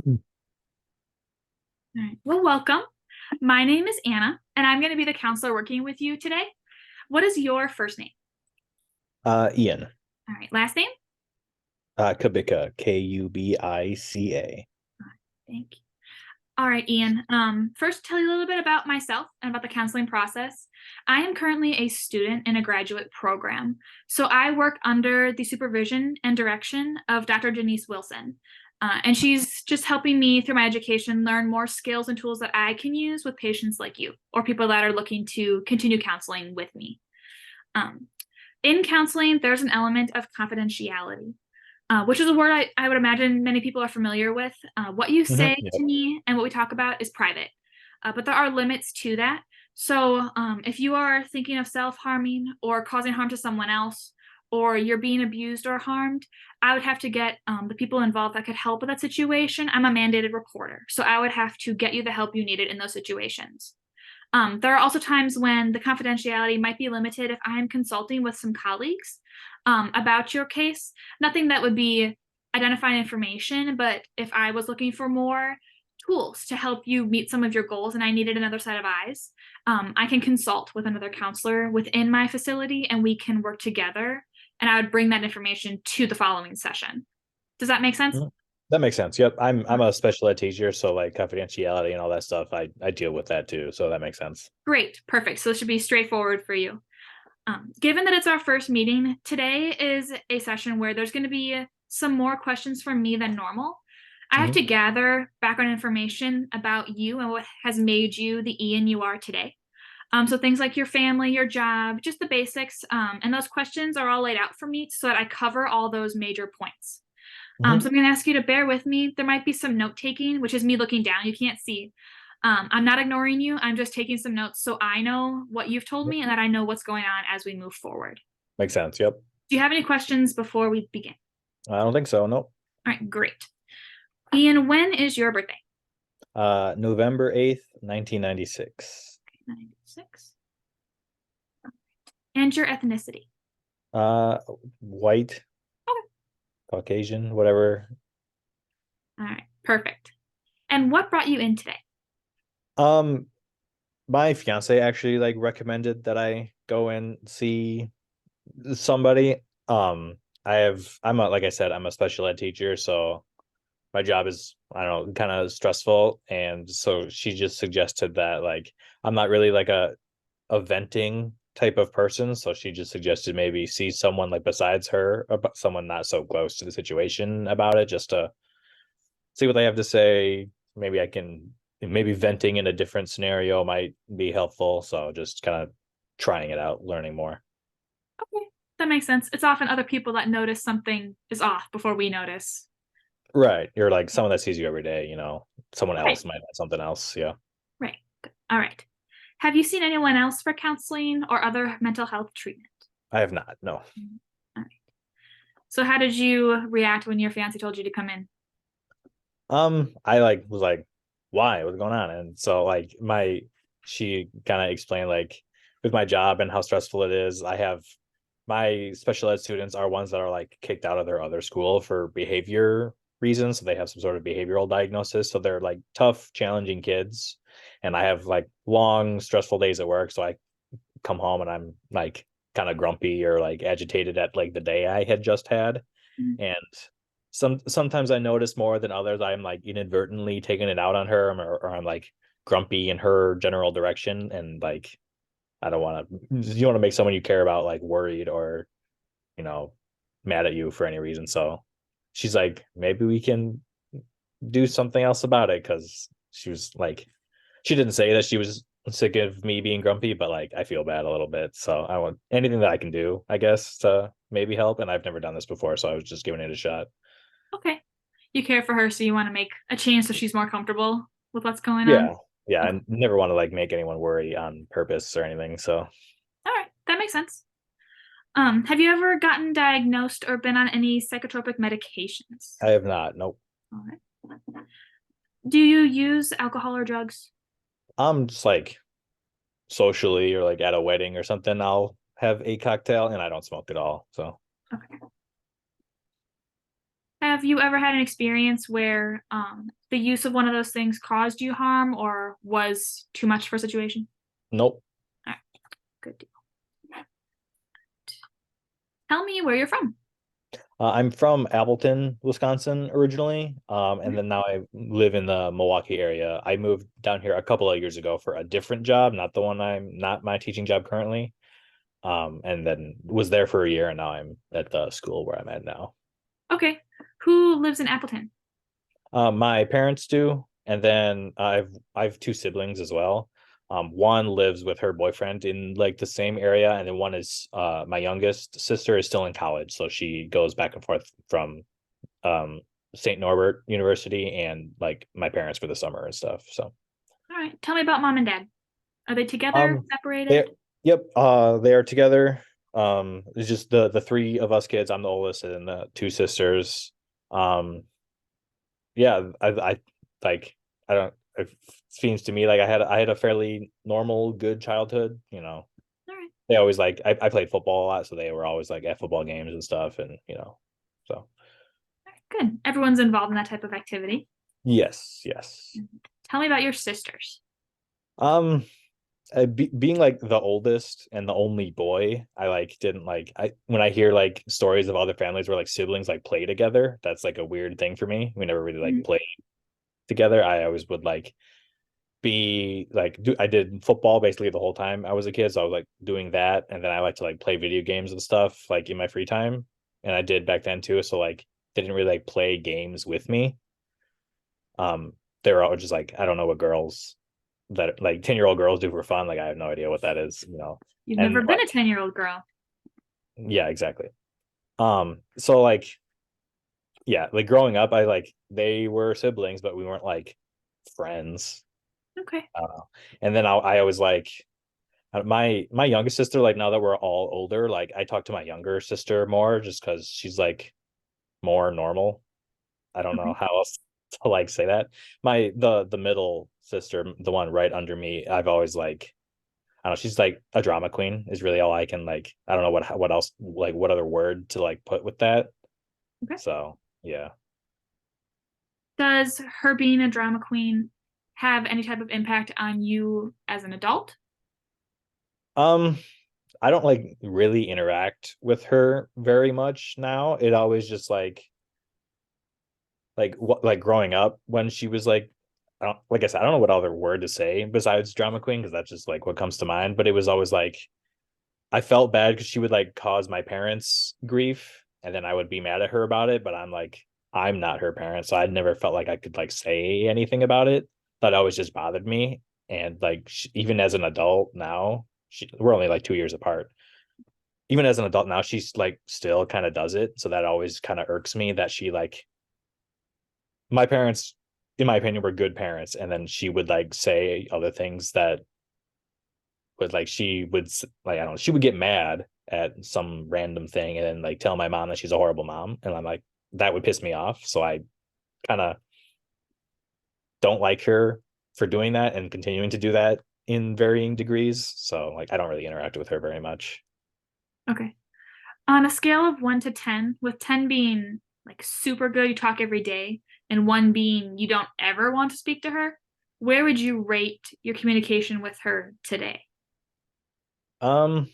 All right. Well, welcome. My name is Anna, and I'm going to be the counselor working with you today. What is your first name? Ian. All right. Last name? Kubica, Kubica. Thank you. All right, Ian. First, tell you a little bit about myself and about the counseling process. I am currently a student in a graduate program. So I work under the supervision and direction of Dr. Janice Wilson. And she's just helping me through my education learn more skills and tools that I can use with patients like you or people that are looking to continue counseling with me. Um, in counseling, there's an element of confidentiality, which is a word I would imagine many people are familiar with. What you say to Yep. me and what we talk about is private, but there are limits to that. So if you are thinking of self-harming or causing harm to someone else, or you're being abused or harmed, I would have to get the people involved that could help with that situation. I'm a mandated reporter, so I would have to get you the help you needed in those situations. There are also times when the confidentiality might be limited if I'm consulting with some colleagues about your case. Nothing that would be identifying information, but if I was looking for more tools to help you meet some of your goals and I needed another set of eyes, I can consult with another counselor within my facility and we can work together. And I would bring that information to the following session. Does that make sense? Mhm. That makes sense. Yep. I'm a special ed teacher, so like confidentiality and all that stuff, I deal with that too. So that makes sense. Great, perfect. So this should be straightforward for you. Given that it's our first meeting, today is a session where there's going to be some more questions from me than normal. I have Hmm. to gather background information about you and what has made you the Ian you are today. So things like your family, your job, just the basics. And those questions are all laid out for me so that I cover all those major points. So Hmm. I'm going to ask you to bear with me. There might be some note taking, which is me looking down. You can't see. I'm not ignoring you. I'm just taking some notes so I know what you've told me and that I know what's going on as we move forward. Makes sense. Yep. Do you have any questions before we begin? I don't think so. Nope. All right, great. Ian, when is your birthday? November 8th, 1996. 96. And your ethnicity? Uh, White, Okay. Caucasian, whatever. All right, perfect. And what brought you in today? Um, my fiance actually like recommended that I go and see somebody. I'm a like I said, I'm a special ed teacher, so my job is, I don't know, kind of stressful, and so she just suggested that like I'm not really like a venting type of person, so she just suggested maybe see someone like besides her, about someone not so close to the situation about it, just to see what they have to say. Maybe I can, maybe venting in a different scenario might be helpful, so just kind of trying it out, learning more. Okay, that makes sense. It's often other people that notice something is off before we notice. Right, you're like someone that sees you every day, someone Right, else might have something else. Yeah. right. Good. All right. Have you seen anyone else for counseling or other mental health treatment? I have not, no. Mhm. All right. So how did you react when your fiance told you to come in? I like was like, why? What's going on? And so like she kind of explained like with my job and how stressful it is. I have my special ed students are ones that are like kicked out of their other school for behavior reasons. So they have some sort of behavioral diagnosis. So they're like tough, challenging kids. And I have like long, stressful days at work. So I come home and I'm like kind of grumpy or like agitated at like the day I had just had. Mhm. And sometimes I notice more than others. I'm like inadvertently taking it out on her, or I'm like grumpy in her general direction, and like I don't want to. You want to make someone you care about like worried or you know mad at you for any reason. So she's like, maybe we can do something else about it, because she was like, she didn't say that she was sick of me being grumpy, but like I feel bad a little bit. So I want anything that I can do, I guess, to maybe help. And I've never done this before, so I was just giving it a shot. Okay. You care for her, so you want to make a change so she's more comfortable with what's going on. Yeah. Yeah. Okay. I never want to like make anyone worry on purpose or anything. So All right. That makes sense. Have you ever gotten diagnosed or been on any psychotropic medications? I have not. Nope. All right. Do you use alcohol or drugs? I'm just like socially or like at a wedding or something, I'll have a cocktail, and I don't smoke at all. So Okay. Have you ever had an experience where the use of one of those things caused you harm or was too much for a situation? Nope. All right, good deal. Tell me where you're from. I'm from Appleton, Wisconsin originally, and then now I live in the Milwaukee area. I moved down here a couple of years ago for a different job, not the one I'm not my teaching job currently. And then was there for a year, and now I'm at the school where I'm at now. Okay. Who lives in Appleton? My parents do, and then I've two siblings as well. One lives with her boyfriend in like the same area, and then one is my youngest sister is still in college, so she goes back and forth from St. Norbert University and like my parents for the summer and stuff. So All right. Tell me about mom and dad. Are they together, um they separated? yep, they are together. It's just the three of us kids. I'm the oldest, and the two sisters. Um yeah, I like I don't it seems to me like I had a fairly normal good childhood, you know. All right. They always like I played football a lot, so they were always like at football games and stuff, and so Good. Everyone's involved in that type of activity. yes, yes. Tell me about your sisters. um being like the oldest and the only boy, I like didn't like I when I hear like stories of other families where like siblings like play together, that's like a weird thing for me. We never really like Mhm. played together. I always would like be like I did football basically the whole time I was a kid, so I was like doing that, and then I like to like play video games and stuff like in my free time, and I did back then too. So like they didn't really like play games with me. um they were all just like, I don't know what girls that like 10-year-old girls do for fun. Like I have no idea what that is, You've never and been a 10-year-old girl. yeah, exactly. So like yeah, like growing up, I like they were siblings, but we weren't like friends. Okay. uh, and then I always like my youngest sister, like now that we're all older, like I talk to my younger sister more just because she's like more normal. I don't know Okay. how else to like say that. The middle sister, the one right under me, I've always like, I don't know, she's like a drama queen is really all I can like. I don't know what else, like what other word to like put with that. Okay. So yeah. Does her being a drama queen have any type of impact on you as an adult? um I don't like really interact with her very much now. It always just like what like growing up when she was like, I don't, like I said, I don't know what other word to say besides drama queen, because that's just like what comes to mind. But it was always like I felt bad because she would like cause my parents grief, and then I would be mad at her about it. But I'm like, I'm not her parent, so I never felt like I could like say anything about it. That always just bothered me. And like even as an adult now, we're only like 2 years apart. Even as an adult now, she's like still kind of does it. So that always kind of irks me that she like, my parents, in my opinion, were good parents, and then she would like say other things that would like she would like, I don't know, she would get mad at some random thing and then like tell my mom that she's a horrible mom, and I'm like, that would piss me off. So I kind of don't like her for doing that and continuing to do that in varying degrees. So like I don't really interact with her very much. Okay. On a scale of 1 to 10, with 10 being like super good, you talk every day, and 1 being you don't ever want to speak to her, where would you rate your communication with her today? um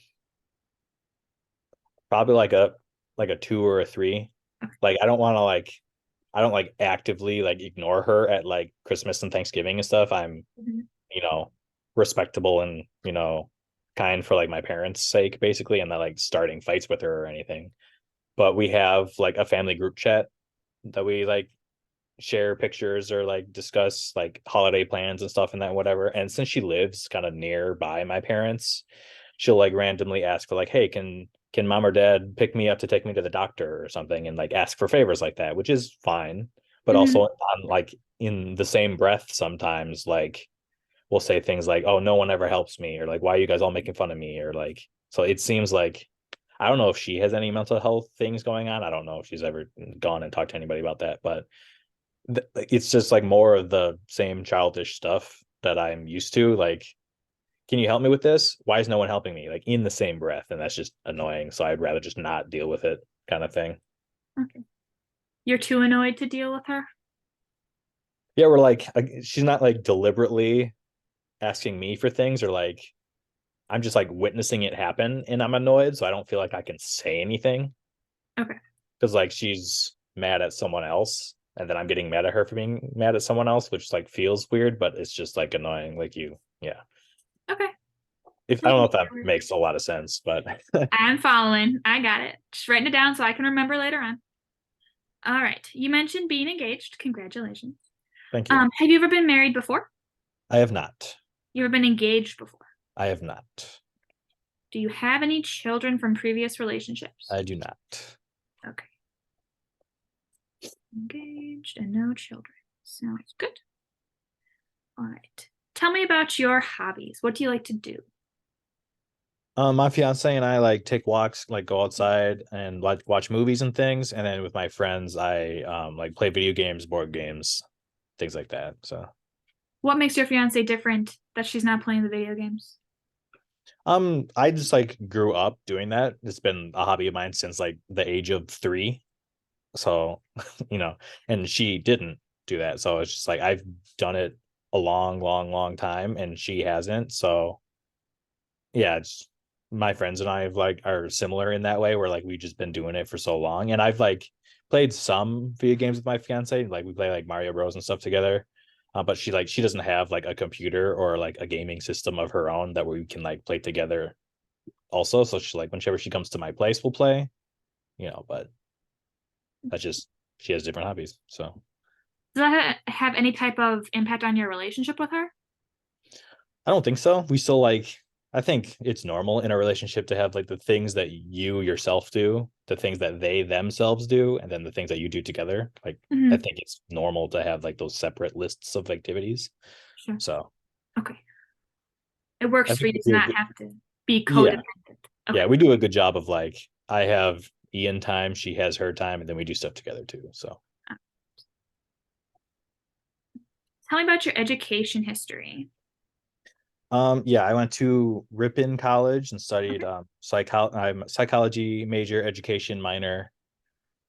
Probably like a 2 or a 3. Okay. Like I don't want to like, I don't like actively like ignore her at like Christmas and Thanksgiving and stuff. I'm, Mhm. you know, respectable and, kind for like my parents' sake, basically, and not like starting fights with her or anything. But we have like a family group chat that we like share pictures or like discuss like holiday plans and stuff and that whatever. And since she lives kind of nearby my parents, she'll like randomly ask for like, hey, can mom or dad pick me up to take me to the doctor or something, and like ask for favors like that, which is fine. But also Mhm. on like in the same breath, sometimes like we'll say things like, oh, no one ever helps me, or like, why are you guys all making fun of me, or like, so it seems like, I don't know if she has any mental health things going on. I don't know if she's ever gone and talked to anybody about that, but it's just like more of the same childish stuff that I'm used to. Like, can you help me with this? Why is no one helping me? Like in the same breath. And that's just annoying. So I'd rather just not deal with it, kind of thing. Okay. You're too annoyed to deal with her? Yeah, we're like she's not like deliberately asking me for things, or like I'm just like witnessing it happen and I'm annoyed, so I don't feel like I can say anything Okay. because like she's mad at someone else and then I'm getting mad at her for being mad at someone else, which like feels weird, but it's just like annoying. Like you, yeah. Okay. If I don't know if that makes a lot of sense, but I'm following. I got it. Just writing it down so I can remember later on. All right. You mentioned being engaged. Congratulations. thank you. Have you ever been married before? I have not. You ever been engaged before? I have not. Do you have any children from previous relationships? I do not. Okay. Engaged and no children. Sounds good. All right. Tell me about your hobbies. What do you like to do? My fiance and I like take walks, like go outside and like watch movies and things, and then with my friends, I like play video games, board games, things like that. So What makes your fiance different that she's not playing the video games? I just like grew up doing that. It's been a hobby of mine since like the age of 3. So, you know, and she didn't do that. So it's just like I've done it a long, long, long time and she hasn't. So yeah, it's my friends and I have like are similar in that way where like we've just been doing it for so long. And I've like played some video games with my fiance. Like we play like Mario Bros and stuff together. But she doesn't have like a computer or like a gaming system of her own that we can like play together also. So she like whenever she comes to my place, we'll play, but that's just she has different hobbies. So Does that have any type of impact on your relationship with her? I don't think so. We still like I think it's normal in a relationship to have like the things that you yourself do, the things that they themselves do, and then the things that you do together. Like I Mhm. think it's normal to have like those separate lists of activities. Sure. So Okay. It I works for think you we to do a not good, have to be yeah, codependent. yeah, Okay. we do a good job of like I have Ian time, she has her time, and then we do stuff together too. So Tell me about your education history. yeah, I went to Ripon College and studied Okay. I'm a psychology major, education minor.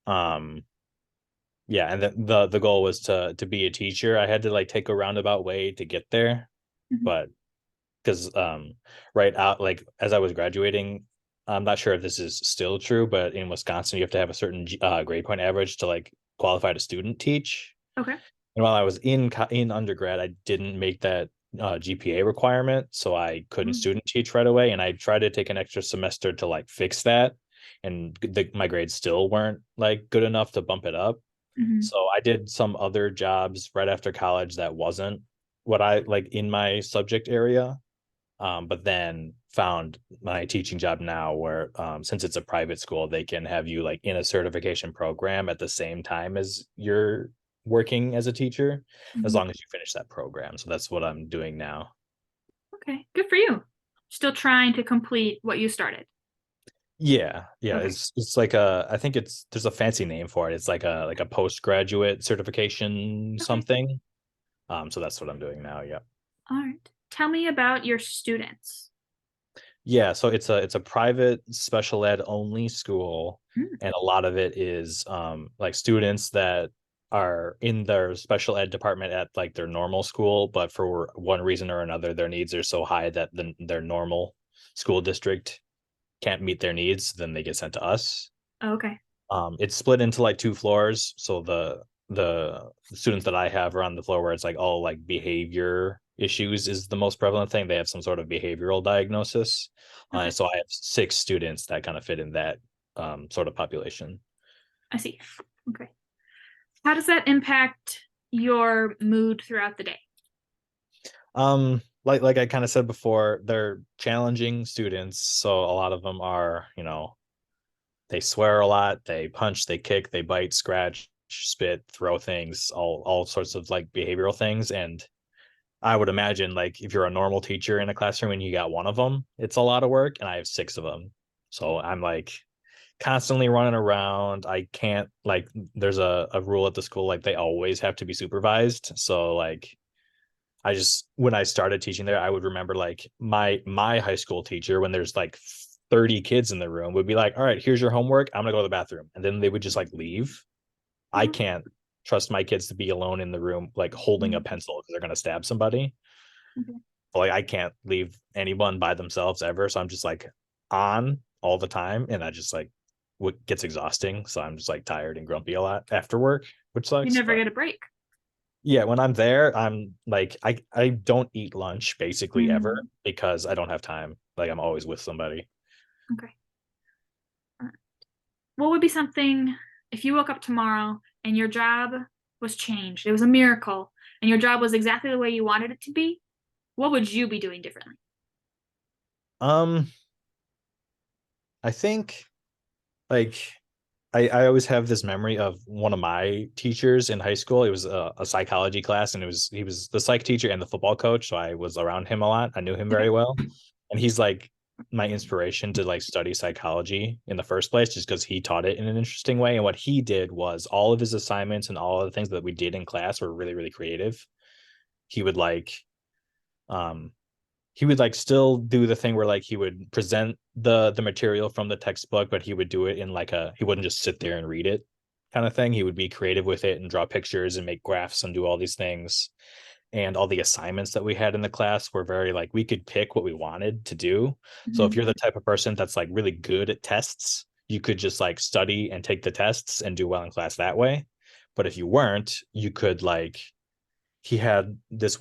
Um, yeah, and the goal was to be a teacher. I had to like take a roundabout way to get there, Mhm. but because right out like as I was graduating, I'm not sure if this is still true, but in Wisconsin you have to have a certain grade point average to like qualify to student teach. Okay. And while I was in undergrad, I didn't make that GPA requirement, so I couldn't Mm. student teach right away. And I tried to take an extra semester to like fix that, and my grades still weren't like good enough to bump it up. Mhm. So I did some other jobs right after college that wasn't what I like in my subject area. But then found my teaching job now where since it's a private school, they can have you like in a certification program at the same time as you're working as a teacher, as Mhm. long as you finish that program. So that's what I'm doing now. Okay. Good for you. Still trying to complete what you started. Yeah, yeah. Okay. It's like a I think it's there's a fancy name for it. It's like a postgraduate certification Okay. something. So that's what I'm doing now. Yeah. All right. Tell me about your students. Yeah, so it's a private special ed only school, Mm. and a lot of it is like students that are in their special ed department at like their normal school, but for one reason or another, their needs are so high that their normal school district can't meet their needs, then they get sent to us. Okay. It's split into like 2 floors, so the students that I have are on the floor where it's like all like behavior issues is the most prevalent thing. They have some sort of behavioral diagnosis. Okay. So I have 6 students that kind of fit in that sort of population. I see. Okay. How does that impact your mood throughout the day? Like I kind of said before, they're challenging students, so a lot of them are, they swear a lot, they punch, they kick, they bite, scratch, spit, throw things, all sorts of like behavioral things. And I would imagine like if you're a normal teacher in a classroom and you got one of them, it's a lot of work, and I have 6 of them. So I'm like constantly running around. I can't like there's a rule at the school like they always have to be supervised. So like I just when I started teaching there, I would remember like my high school teacher when there's like 30 kids in the room would be like, "All right, here's your homework. I'm gonna go to the bathroom," and then they would just like leave. I Mhm. can't trust my kids to be alone in the room, like holding a Mhm. pencil because they're gonna stab somebody. Okay. But, like I can't leave anyone by themselves ever. So I'm just like on all the time, and I just like what gets exhausting. So I'm just like tired and grumpy a lot after work, which You sucks. never But get a break. yeah, when I'm there, I'm like I don't eat lunch basically ever Mm, because I don't have time. Like I'm always with somebody. okay. Uh, What would be something if you woke up tomorrow and your job was changed? It was a miracle, and your job was exactly the way you wanted it to be. What would you be doing differently? Um, I think like I always have this memory of one of my teachers in high school. It was a psychology class, and he was the psych teacher and the football coach. So I was around him a lot. I knew him Okay. very well, and he's like my inspiration to like study psychology in the first place, just because he taught it in an interesting way. And what he did was all of his assignments and all of the things that we did in class were really really creative. He would um he would like still do the thing where like he would present the material from the textbook, but he would do it in like he wouldn't just sit there and read it kind of thing. He would be creative with it and draw pictures and make graphs and do all these things. And all the assignments that we had in the class were very like we could pick what we wanted to do. So if Mhm. you're the type of person that's like really good at tests, you could just like study and take the tests and do well in class that way. But if you weren't, you could like he had this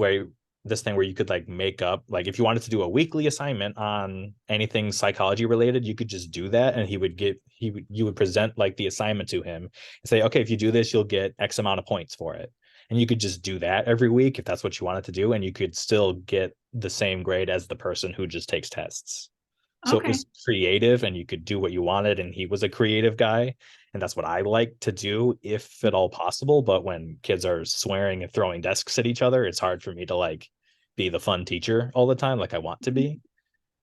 thing where you could like make up like if you wanted to do a weekly assignment on anything psychology related, you could just do that, and you would present like the assignment to him and say, okay, if you do this you'll get X amount of points for it, and you could just do that every week if that's what you wanted to do, and you could still get the same grade as the person who just takes tests. So it Okay. was creative and you could do what you wanted, and he was a creative guy, and that's what I like to do if at all possible. But when kids are swearing and throwing desks at each other, it's hard for me to like be the fun teacher all the time like I want to Mhm. be.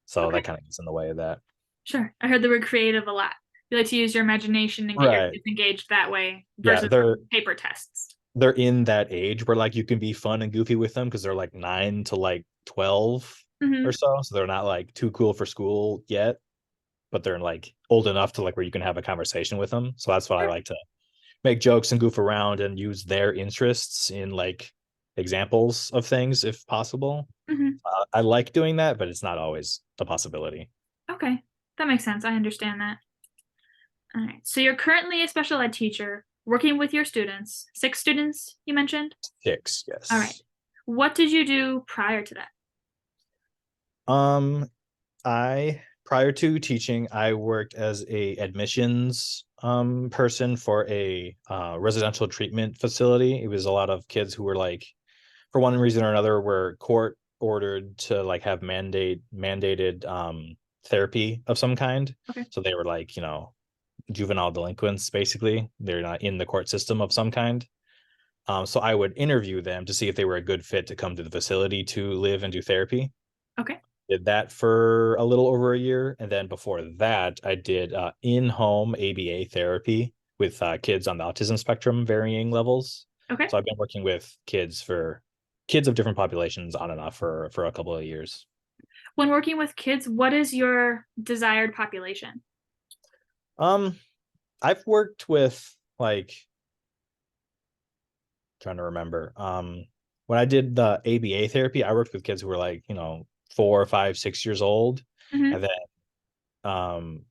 So Okay. that kind of gets in the way of that. Sure. I heard the word creative a lot. You like to use your imagination and get your Right. kids engaged that way Yeah, versus paper tests. they're in that age where like you can be fun and goofy with them because they're like 9 to like 12 or Hmm. so. So they're not like too cool for school yet, but they're like old enough to like where you can have a conversation with them. So that's what I Sure. like to make jokes and goof around and use their interests in like examples of things if possible. Hmm. I like doing that, but it's not always a possibility. Okay. That makes sense. I understand that. All right. So you're currently a special ed teacher working with your students, 6 students, you mentioned? Six, All right. yes. What did you do prior to that? Um, I prior to teaching, I worked as a admissions person for a residential treatment facility. It was a lot of kids who were like, for one reason or another, were court ordered to like have mandated therapy of some kind. Okay. So they were like, juvenile delinquents, basically. They're not in the court system of some kind. So I would interview them to see if they were a good fit to come to the facility to live and do therapy. Okay. Did that for a little over a year. And then before that, I did in-home ABA therapy with kids on the autism spectrum, varying levels. Okay. So I've been working with kids of different populations on and off for a couple of years. When working with kids, what is your desired population? Um, I've worked with like trying to remember. When I did the ABA therapy, I worked with kids who were like, 4, 5, 6 years old. Hmm. And then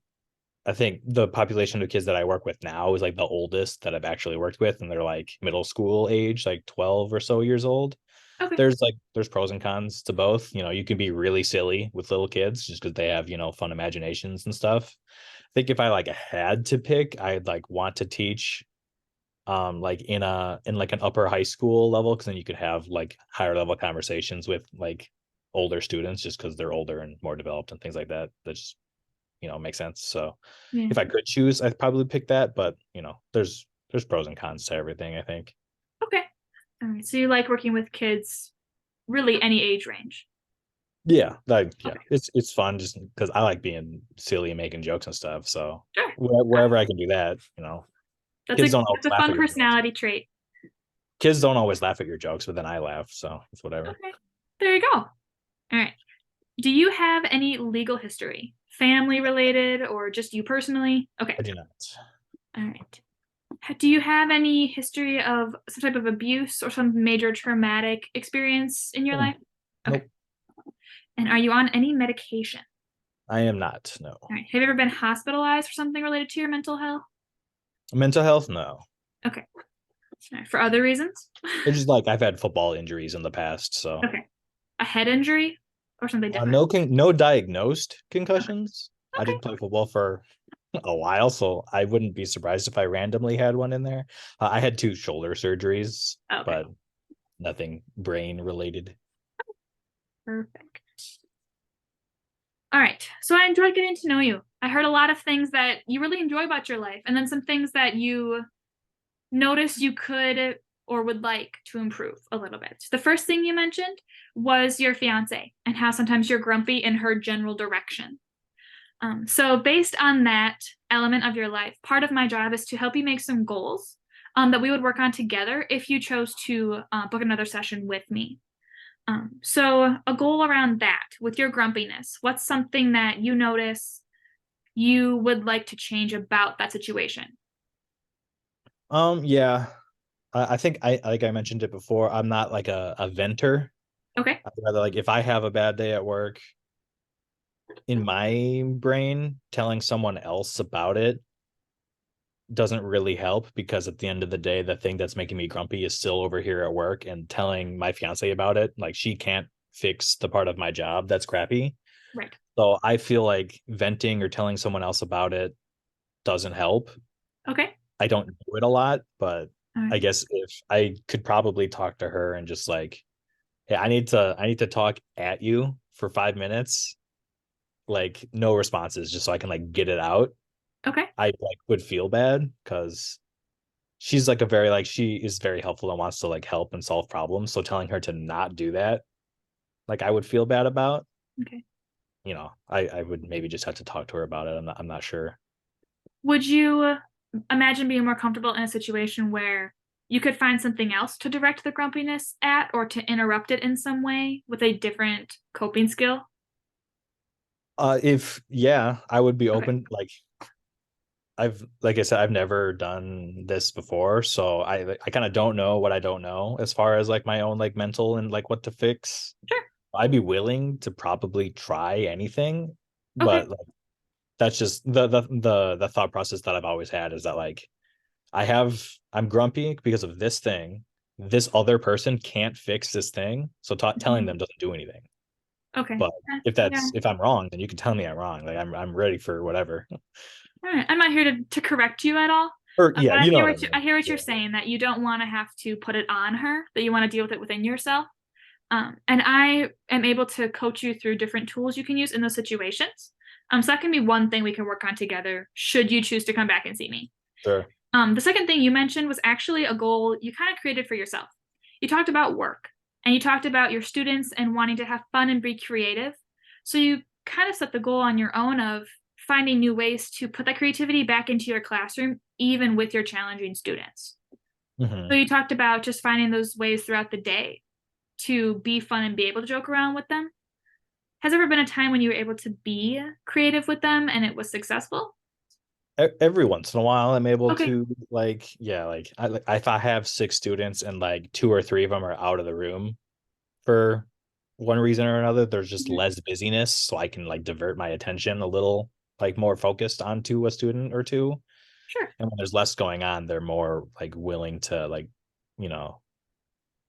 I think the population of kids that I work with now is like the oldest that I've actually worked with, and they're like middle school age, like 12 or so years old. Okay. There's pros and cons to both. You can be really silly with little kids just because they have, fun imaginations and stuff. I think if I like had to pick, I'd like want to teach like in like an upper high school level, because then you could have like higher level conversations with like older students just because they're older and more developed and things like that. That just makes sense. So Yeah. if I could choose, I'd probably pick that, but there's pros and cons to everything, I think. Okay. All right. So you like working with kids, really any age range. Yeah, yeah, Okay. it's fun just because I like being silly and making jokes and stuff. So Sure. wherever I can do that, That's kids a don't always that's a laugh fun at your jokes. personality trait. Kids don't always laugh at your jokes, but then I laugh, so it's whatever. Okay. There you go. All right. Do you have any legal history? Family related or just you personally? Okay. I do not. All right. Do you have any history of some type of abuse or some major traumatic experience in your Hmm. life? Okay. Nope, And are you on any medication? I am not. No. All right. Have you ever been hospitalized for something related to your mental health? Mental health, no. Okay. All right. For other reasons? It's just like I've had football injuries in the past, so Okay. A head injury or something different? no diagnosed concussions. I Okay. did play football for a while, so I wouldn't be surprised if I randomly had one in there. I had two shoulder surgeries, Okay. but nothing brain related. Perfect. All right. So I enjoyed getting to know you. I heard a lot of things that you really enjoy about your life, and then some things that you noticed you could or would like to improve a little bit. The first thing you mentioned was your fiance and how sometimes you're grumpy in her general direction. So, based on that element of your life, part of my job is to help you make some goals that we would work on together if you chose to book another session with me. So, a goal around that with your grumpiness, what's something that you notice you would like to change about that situation? Yeah, I think I like I mentioned it before. I'm not like a venter. Okay. I'd rather like if I have a bad day at work, in my brain, telling someone else about it doesn't really help because at the end of the day, the thing that's making me grumpy is still over here at work and telling my fiance about it. Like she can't fix the part of my job that's crappy. Right. So I feel like venting or telling someone else about it doesn't help. Okay. I don't do it a lot, but All I right. guess if I could probably talk to her and just like, hey, I need to talk at you for 5 minutes, like no responses, just so I can like get it out. Okay. I like would feel bad because she's like a very like she is very helpful and wants to like help and solve problems. So telling her to not do that, like I would feel bad about. Okay. I would maybe just have to talk to her about it. I'm not sure. Would you imagine being more comfortable in a situation where you could find something else to direct the grumpiness at or to interrupt it in some way with a different coping skill? If yeah, I would be Okay. open. I've like I said, I've never done this before, so I kind of don't know what I don't know as far as like my own like mental and like what to fix. Sure. I'd be willing to probably try anything, Okay. but like that's just the thought process that I've always had is that like I'm grumpy because of this thing. This other person can't fix this thing, so telling Mhm. them doesn't do anything. Okay. But Yeah. if I'm wrong, then you can tell me I'm wrong. Like I'm ready for whatever. All right. I'm not here to correct you at all. Or yeah, But you know what I I mean. hear what Yeah. you're saying that you don't want to have to put it on her, that you want to deal with it within yourself. And I am able to coach you through different tools you can use in those situations. So that can be one thing we can work on together should you choose to come back and see me. Sure. The second thing you mentioned was actually a goal you kind of created for yourself. You talked about work and you talked about your students and wanting to have fun and be creative. So you kind of set the goal on your own of finding new ways to put that creativity back into your classroom, even with your challenging students. So Hmm. you talked about just finding those ways throughout the day to be fun and be able to joke around with them. Has there ever been a time when you were able to be creative with them and it was successful? Every once in a while, I'm able Okay. to like yeah, like if I have six students and like two or three of them are out of the room for one reason or another, there's just Mhm. less busyness, so I can like divert my attention a little like more focused onto a student or two. Sure. And when there's less going on, they're more like willing to like, you know,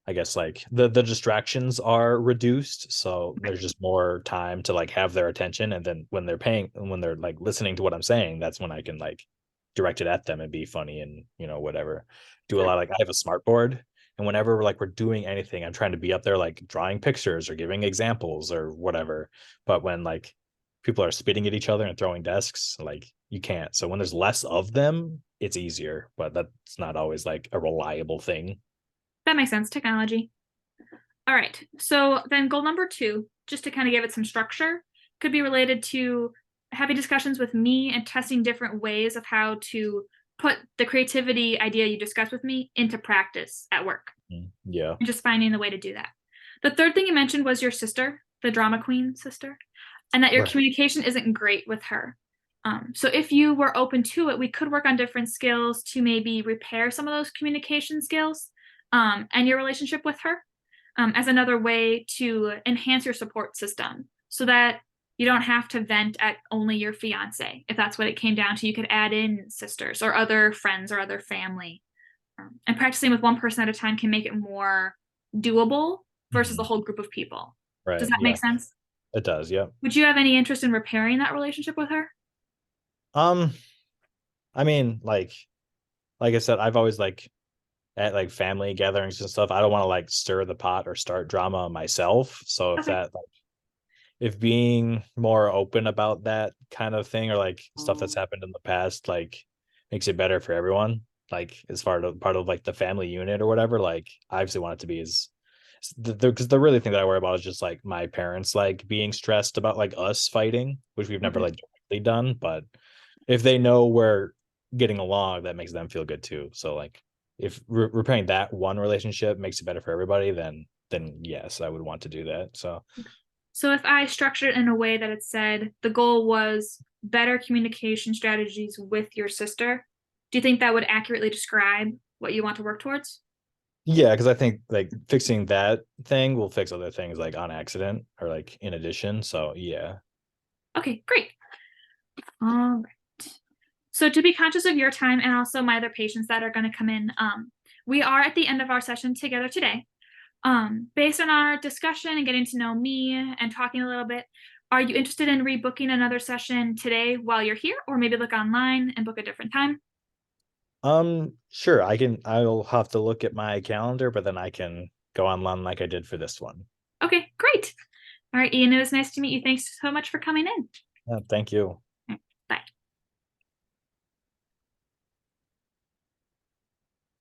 I guess like the distractions are reduced, so Okay. there's just more time to like have their attention. And then when they're like listening to what I'm saying, that's when I can like direct it at them and be funny and whatever. Do a Sure. lot, like I have a smart board, and whenever like we're doing anything, I'm trying to be up there like drawing pictures or giving examples or whatever. But when like people are spitting at each other and throwing desks, like you can't. So when there's less of them, it's easier, but that's not always like a reliable thing. That makes sense. Technology. All right. So then goal number two, just to kind of give it some structure, could be related to having discussions with me and testing different ways of how to put the creativity idea you discussed with me into practice at work Yeah. and just finding the way to do that. The third thing you mentioned was your sister, the drama queen sister, and that your Right. communication isn't great with her. So if you were open to it, we could work on different skills to maybe repair some of those communication skills and your relationship with her as another way to enhance your support system so that you don't have to vent at only your fiance. If that's what it came down to, you could add in sisters or other friends or other family. And practicing with one person at a time can make it more doable versus a Mhm. whole group of people. Does Right. that make Yeah, sense? it does. Yep. Would you have any interest in repairing that relationship with her? Um, I mean, like I said, I've always like at like family gatherings and stuff, I don't want to like stir the pot or start drama myself. So if Okay. that like if being more open about that kind of thing or like stuff that's happened in the past like makes it better for everyone, like as far as part of like the family unit or whatever, like I obviously want it to be as because the really thing that I worry about is just like my parents like being stressed about like us fighting, which we've never Mhm. like directly done, but if they know we're getting along, that makes them feel good too. So like if repairing that one relationship makes it better for everybody, then yes, I would want to do that. So So if I structured it in a way that it said the goal was better communication strategies with your sister, do you think that would accurately describe what you want to work towards? yeah, because I think like fixing that thing will fix other things like on accident or like in addition. So yeah. Okay, great. All right. So to be conscious of your time and also my other patients that are going to come in, we are at the end of our session together today. Based on our discussion and getting to know me and talking a little bit, are you interested in rebooking another session today while you're here, or maybe look online and book a different time? Sure. I'll have to look at my calendar, but then I can go online like I did for this one. Okay, great. All right, Ian, it was nice to meet you. Thanks so much for coming in. Thank you.